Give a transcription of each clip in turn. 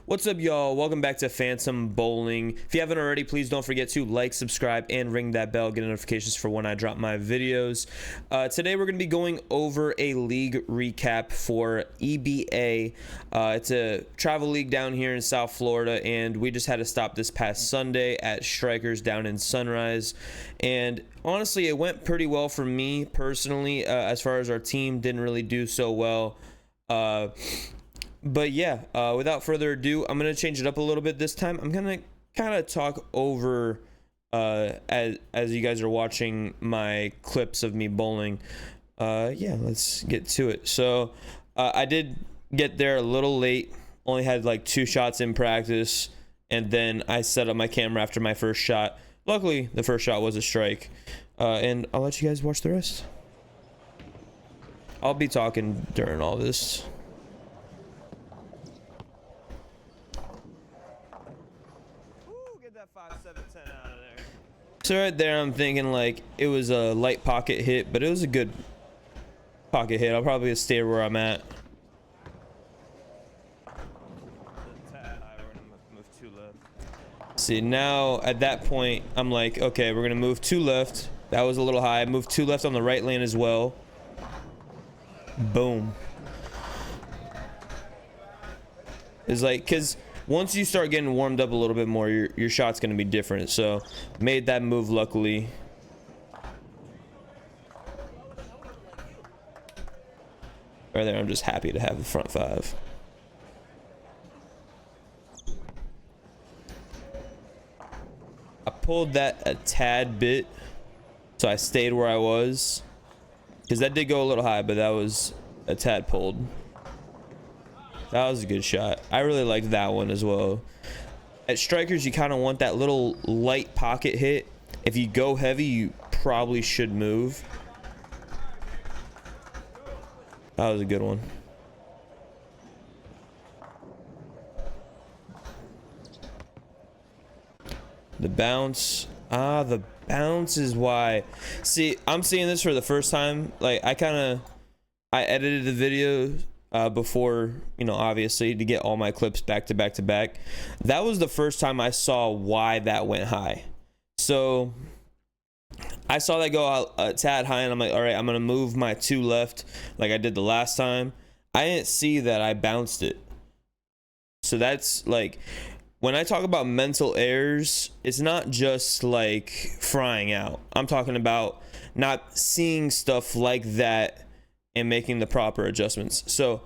What's up, y'all? Welcome back to Phantom Bowling. If you haven't already, please don't forget to like, subscribe, and ring that bell, get notifications for when I drop my videos. Today we're going to be going over a league recap for EBA. It's a travel league down here in South Florida, and we just had a stop this past Sunday at Strikers down in Sunrise. And honestly, it went pretty well for me personally. As far as our team didn't really do so well. But yeah, without further ado, I'm gonna change it up a little bit this time. I'm gonna kind of talk over as you guys are watching my clips of me bowling. Yeah, let's get to it. So I did get there a little late, only had like 2 shots in practice, and then I set up my camera after my first shot. Luckily the first shot was a strike, and I'll let you guys watch the rest. I'll be talking during all this. That 5, 7, 10 out of there. So right there, I'm thinking like it was a light pocket hit, but it was a good pocket hit. I'll probably stay where I'm at. See, now at that point, I'm like, okay, we're gonna move 2 left. That was a little high. Move 2 left on the right lane as well. Boom. It's like, cause once you start getting warmed up a little bit more, your shot's gonna be different. So made that move luckily. Right there, I'm just happy to have the front 5. I pulled that a tad bit, so I stayed where I was, because that did go a little high, but that was a tad pulled. That was a good shot. I really liked that one as well. At Strikers, you kind of want that little light pocket hit. If you go heavy, you probably should move. That was a good one. The bounce. The bounce is why. See, I'm seeing this for the first time. Like, I edited the video before, you know, obviously to get all my clips back to back to back. That was the first time I saw why that went high. So I saw that go out a tad high, and I'm like, all right, I'm gonna move my 2 left like I did the last time. I didn't see that I bounced it. So that's like, when I talk about mental errors, it's not just like frying out. I'm talking about not seeing stuff like that and making the proper adjustments. So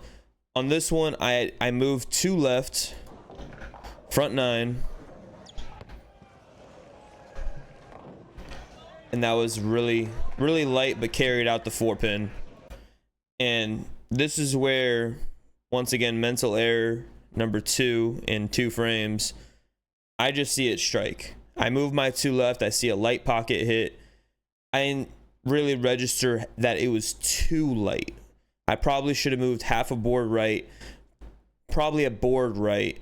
on this one, I moved 2 left, front 9, and that was really light, but carried out the 4-pin. And this is where, once again, mental error number 2 in 2 frames. I just see it strike. I move my 2 left, I see a light pocket hit. I didn't really register that it was too light. I probably should have moved half a board right, probably a board right,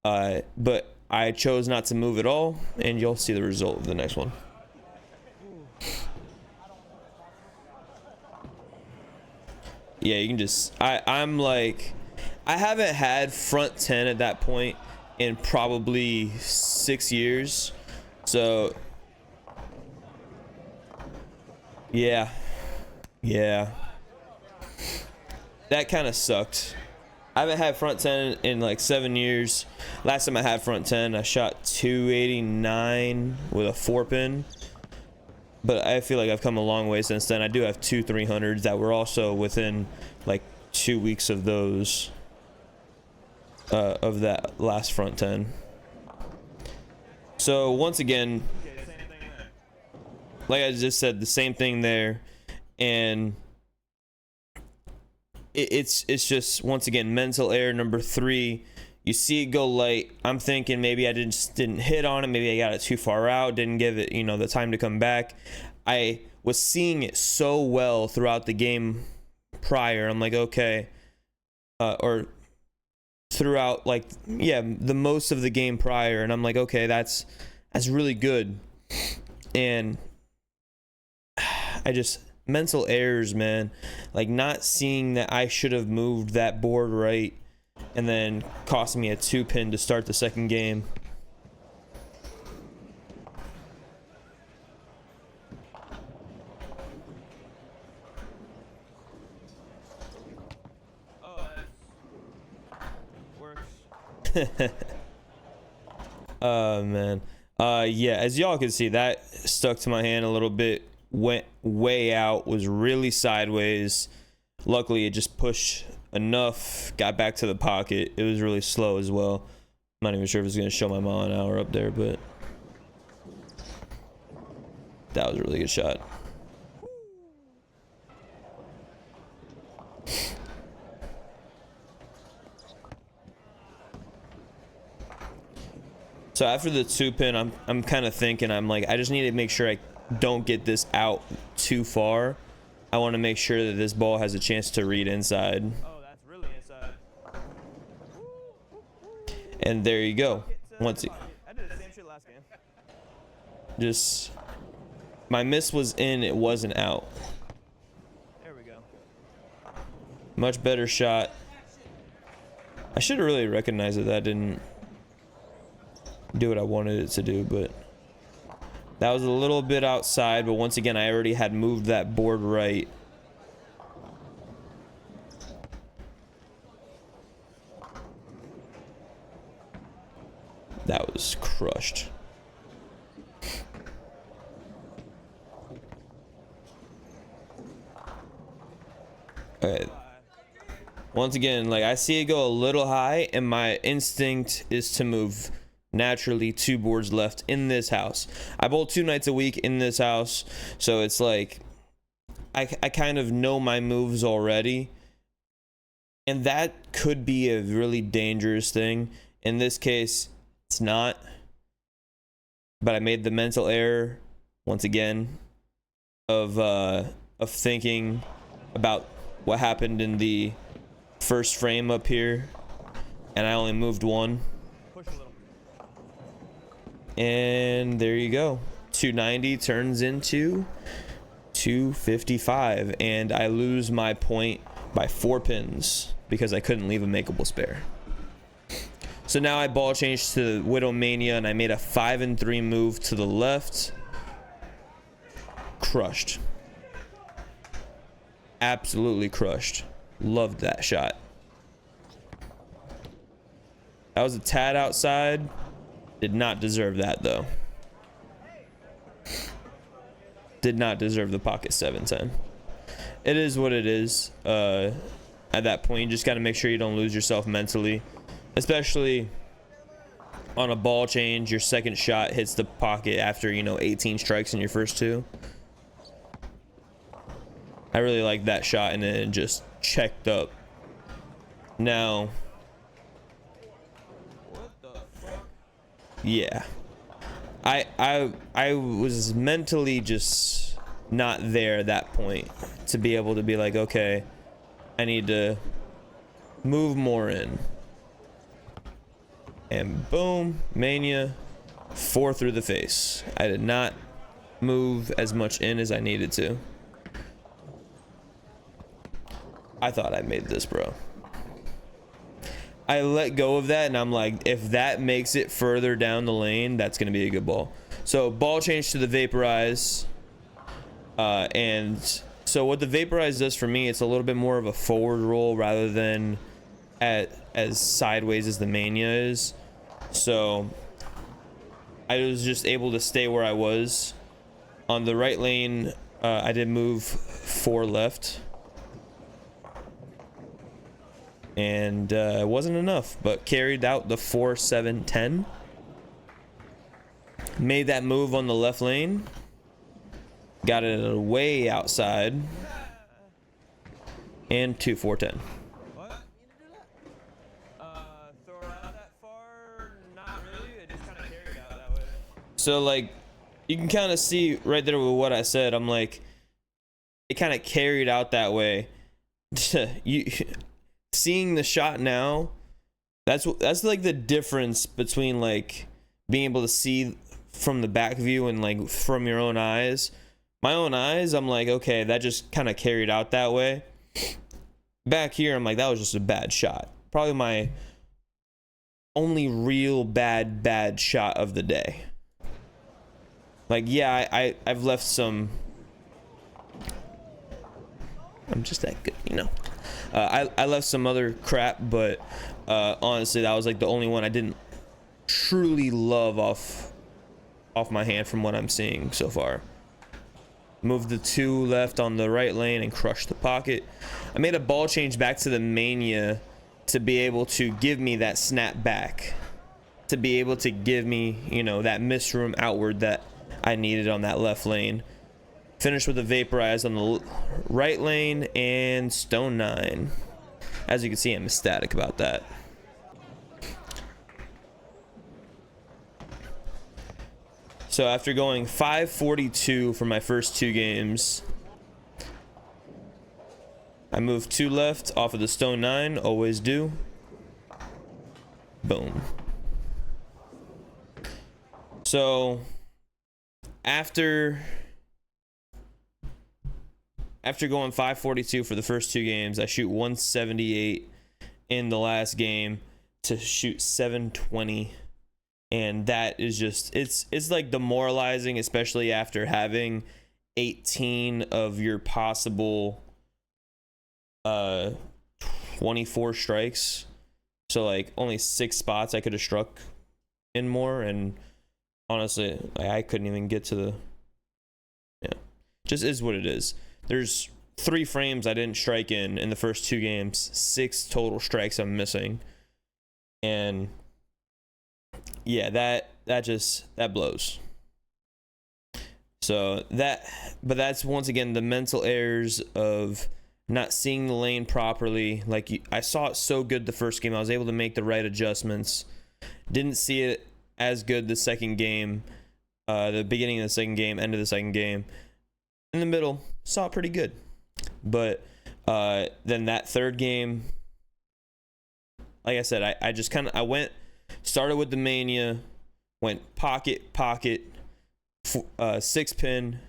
but I chose not to move at all, and you'll see the result of the next one. Yeah, you can just, I'm like, I haven't had front 10 at that point in probably 6 years, so yeah, that kind of sucked. I haven't had front 10 in like 7 years. Last time I had front 10, I shot 289 with a 4-pin, but I feel like I've come a long way since then. I do have 2 300s that were also within like 2 weeks of those, of that last front 10. So once again, like I just said, the same thing there, and it's just, once again, mental error number 3. You see it go light. I'm thinking maybe I didn't hit on it, maybe I got it too far out, didn't give it, you know, the time to come back. I was seeing it so well throughout the game prior. I'm like, okay, or throughout, like, yeah, the most of the game prior, and I'm like, okay, that's really good. And I just, mental errors, man, like not seeing that I should have moved that board right, and then costing me a 2-pin to start the second game. Oh man. Yeah, as y'all can see, that stuck to my hand a little bit, went way out, was really sideways. Luckily it just pushed enough, got back to the pocket. It was really slow as well. I'm not even sure if it's gonna show my mile an hour up there, but that was a really good shot. So after the 2-pin, I'm kind of thinking, I'm like, I just need to make sure I don't get this out too far. I want to make sure that this ball has a chance to read inside. Oh, that's really inside. And there you go. Once it, I did the same shit last game. just my miss was in, it wasn't out. There we go. Much better shot. I should have really recognized that that didn't do what I wanted it to do, but that was a little bit outside. But once again, I already had moved that board right. That was crushed. Okay. Once again, like, I see it go a little high, and my instinct is to move naturally 2 boards left in this house. I bowl 2 nights a week in this house, so it's like I kind of know my moves already, and that could be a really dangerous thing. In this case, it's not, but I made the mental error once again of thinking about what happened in the first frame up here, and I only moved 1. Push a little. And there you go. 290 turns into 255, and I lose my point by 4 pins because I couldn't leave a makeable spare. So now I ball changed to Widow Mania, and I made a 5-3 move to the left. Crushed. Absolutely crushed. Loved that shot. That was a tad outside. Did not deserve that though. Did not deserve the pocket 710. It is what it is. At that point, you just got to make sure you don't lose yourself mentally, especially on a ball change. Your second shot hits the pocket after, you know, 18 strikes in your first 2. I really like that shot, and it just checked up. Now, yeah, I was mentally just not there at that point to be able to be like, okay, I need to move more in. And boom, Mania, 4 through the face. I did not move as much in as I needed to. I thought I made this, bro. I let go of that, and I'm like, if that makes it further down the lane, that's going to be a good ball. So ball change to the Vaporize. And so what the Vaporize does for me, it's a little bit more of a forward roll rather than as sideways as the Mania is. So I was just able to stay where I was. On the right lane, I did move 4 left. And it wasn't enough, but carried out the 4-7-10. Made that move on the left lane. Got it way outside. And 2-4-10. What? Throw it out that far? Not really. It just kind of carried out that way. So, like, you can kind of see right there with what I said. I'm like, it kind of carried out that way. Seeing the shot now, that's like the difference between like being able to see from the back view and like from your own eyes. My own eyes, I'm like, okay, that just kind of carried out that way. Back here, I'm like, that was just a bad shot. probably my only real bad shot of the day. Like, yeah, I've left some. I'm just that good, you know. I left some other crap, but honestly, that was like the only one I didn't truly love off my hand from what I'm seeing so far. Moved the 2 left on the right lane and crushed the pocket. I made a ball change back to the Mania to be able to give me that snap back, to be able to give me, you know, that miss room outward that I needed on that left lane. Finished with a vaporize on the right lane and stone 9. As you can see, I'm ecstatic about that. So after going 542 for my first 2 games, I moved 2 left off of the stone 9, always do. Boom. So after going 542 for the first 2 games, I shoot 178 in the last game to shoot 720. And that is just, it's like demoralizing, especially after having 18 of your possible 24 strikes. So like only 6 spots I could have struck in more, and honestly, I couldn't even get to the, yeah, just is what it is. There's 3 frames I didn't strike in the first 2 games, 6 total strikes I'm missing. And yeah, that blows. So but that's once again the mental errors of not seeing the lane properly. Like, I saw it so good the first game, I was able to make the right adjustments. Didn't see it as good the second game, the beginning of the second game, end of the second game. In the middle, saw it pretty good. But then that third game, like I said, I just kind of, started with the Mania, went pocket, 6 pin,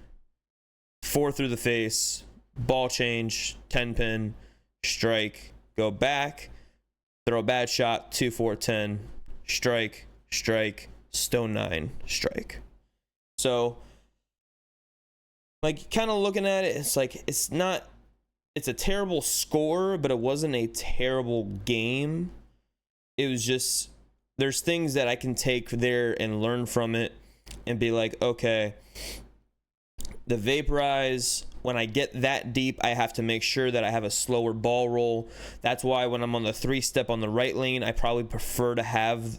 4 through the face, ball change, 10 pin, strike, go back, throw a bad shot, 2 4 10, strike, stone 9, strike. So like, kind of looking at it, it's like, it's a terrible score, but it wasn't a terrible game. It was just, there's things that I can take there and learn from it and be like, okay, the vaporize, when I get that deep, I have to make sure that I have a slower ball roll. That's why when I'm on the 3-step on the right lane, I probably prefer to have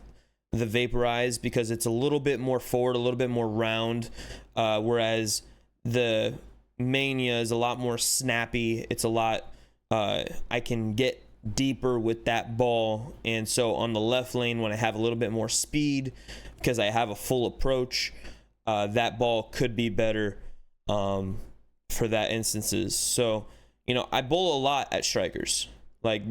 the vaporize, because it's a little bit more forward, a little bit more round, whereas the Mania is a lot more snappy. It's a lot, I can get deeper with that ball. And so on the left lane, when I have a little bit more speed, because I have a full approach, that ball could be better for that instances. So, you know, I bowl a lot at strikers. Like,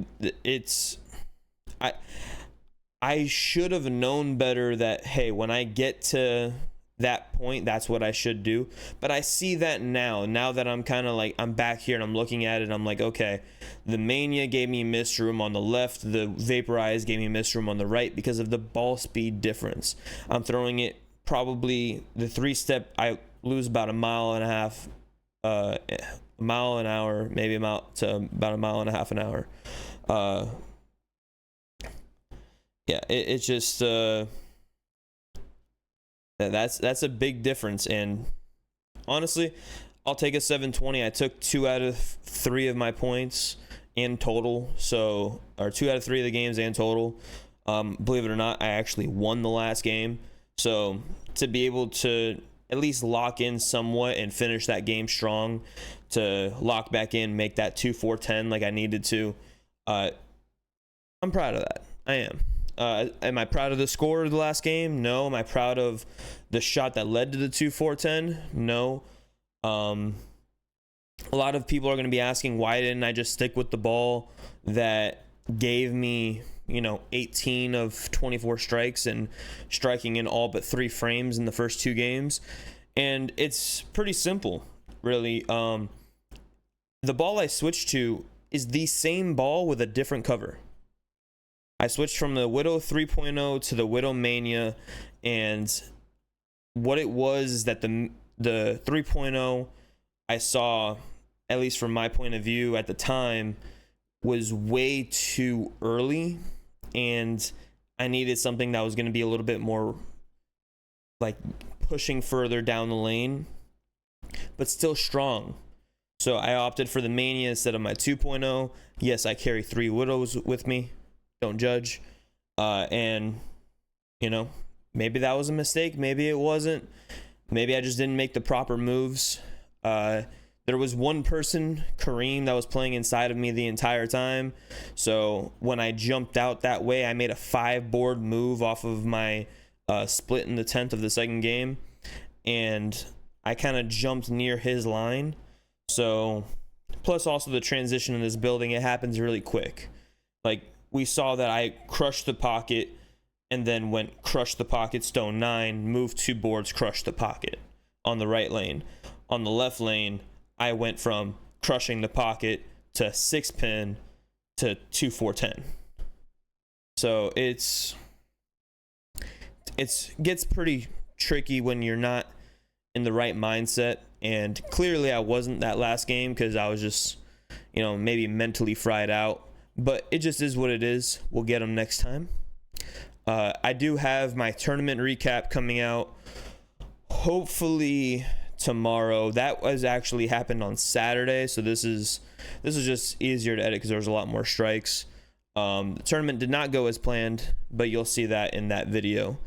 I should have known better that, hey, when I get to that point, that's what I should do. But I see that now that I'm kind of like, I'm back here and I'm looking at it, I'm like, okay, the Mania gave me missed room on the left, the vaporize gave me missed room on the right because of the ball speed difference. I'm throwing it, probably the 3-step, I lose about a mile and a half, a mile an hour, maybe about a mile and a half an hour. Yeah, it's just that's a big difference. And honestly, I'll take a 720. I took 2 out of 3 of my points in total, so, or 2 out of 3 of the games in total. Believe it or not, I actually won the last game. So to be able to at least lock in somewhat and finish that game strong, to lock back in, make that 2-4-10 like I needed to, I'm proud of that. I am. Am I proud of the score of the last game? No. Am I proud of the shot that led to the 2-4-10? No. A lot of people are going to be asking, why didn't I just stick with the ball that gave me, 18 of 24 strikes and striking in all but 3 frames in the first 2 games? And it's pretty simple, really. The ball I switched to is the same ball with a different cover. I switched from the Widow 3.0 to the Widow Mania, and what it was is that the 3.0 I saw, at least from my point of view at the time, was way too early, and I needed something that was going to be a little bit more like pushing further down the lane, but still strong. So I opted for the Mania instead of my 2.0. Yes, I carry 3 Widows with me. Don't judge. And, you know, maybe that was a mistake. Maybe it wasn't. Maybe I just didn't make the proper moves. There was one person, Kareem, that was playing inside of me the entire time. So when I jumped out that way, I made a 5-board move off of my split in the 10th of the second game. And I kind of jumped near his line. So, plus also the transition in this building, it happens really quick. Like, we saw that I crushed the pocket and then went crush the pocket, stone 9, move 2 boards, crush the pocket on the right lane. On the left lane, I went from crushing the pocket to 6 pin to 2 4 10. So it gets pretty tricky when you're not in the right mindset, and clearly I wasn't that last game because I was just, you know, maybe mentally fried out, but it just is what it is. We'll get them next time. I do have my tournament recap coming out hopefully tomorrow. That was actually happened on Saturday, so this is just easier to edit because there's a lot more strikes. The tournament did not go as planned, but you'll see that in that video.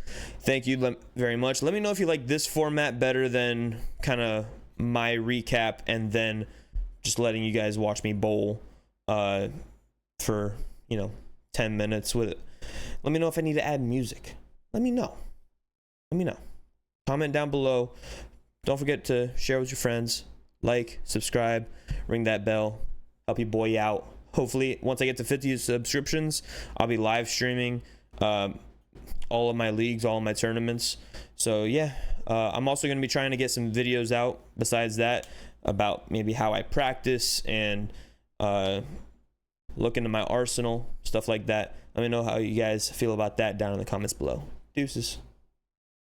Thank you very much. Let me know if you like this format better than kind of my recap and then just letting you guys watch me bowl for, you know, 10 minutes with it. Let me know if I need to add music. Let me know. Comment down below. Don't forget to share with your friends, like, subscribe, ring that bell, help your boy out. Hopefully, once I get to 50 subscriptions, I'll be live streaming all of my leagues, all of my tournaments. So yeah, I'm also going to be trying to get some videos out besides that about maybe how I practice and look into my arsenal, stuff like that. Let me know how you guys feel about that down in the comments below. Deuces.